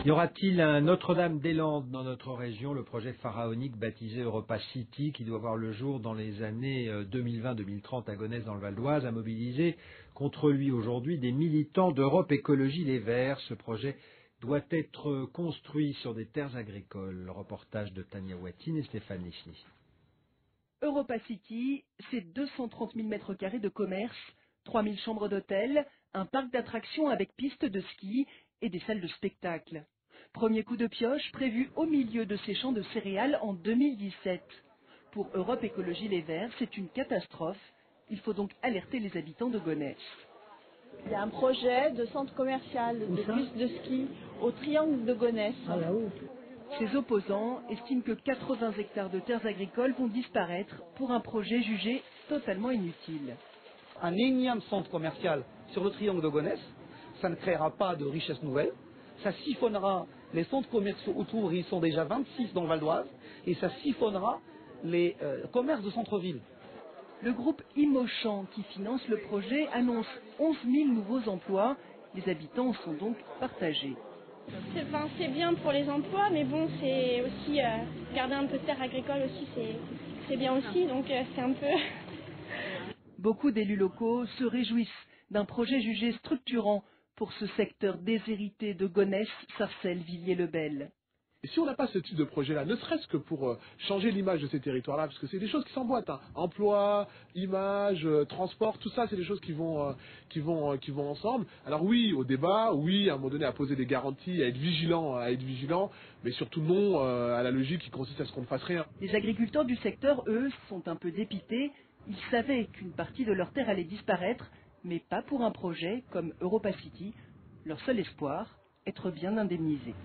Y aura-t-il un Notre-Dame-des-Landes dans notre région, le projet pharaonique baptisé Europa City, qui doit voir le jour dans les années 2020-2030 à Gonesse dans le Val d'Oise, a mobilisé contre lui aujourd'hui des militants d'Europe Écologie Les Verts. Ce projet doit être construit sur des terres agricoles. Le reportage de Tania Watine et Stéphane Lichny. Europa City, c'est 230 000 mètres carrés de commerce, 3 000 chambres d'hôtel, un parc d'attractions avec pistes de ski et des salles de spectacle. Premier coup de pioche prévu au milieu de ces champs de céréales en 2017. Pour Europe Écologie Les Verts, c'est une catastrophe. Il faut donc alerter les habitants de Gonesse. Il y a un projet de centre commercial, de piste de ski au triangle de Gonesse. Ah là-haut. Ses opposants estiment que 80 hectares de terres agricoles vont disparaître pour un projet jugé totalement inutile. Un énième centre commercial sur le triangle de Gonesse, ça ne créera pas de richesse nouvelle, ça siphonnera les centres commerciaux autour, ils sont déjà 26 dans le Val d'Oise, et ça siphonnera les commerces de centre-ville. Le groupe Imochamp, qui finance le projet, annonce 11 000 nouveaux emplois. Les habitants sont donc partagés. C'est bien pour les emplois, mais bon, c'est aussi garder un peu de terre agricole aussi, c'est bien aussi, donc c'est un peu... Beaucoup d'élus locaux se réjouissent d'un projet jugé structurant pour ce secteur déshérité de Gonesse, Sarcelles, Villiers-le-Bel. Et si on n'a pas ce type de projet-là, ne serait-ce que pour changer l'image de ces territoires-là, parce que c'est des choses qui s'emboîtent, hein. Emploi, image, transport, tout ça, c'est des choses qui vont ensemble. Alors oui, au débat, oui, à un moment donné, à poser des garanties, à être vigilant, mais surtout non à la logique qui consiste à ce qu'on ne fasse rien. Les agriculteurs du secteur, eux, sont un peu dépités. Ils savaient qu'une partie de leurs terres allait disparaître, mais pas pour un projet comme Europa City. Leur seul espoir, être bien indemnisés.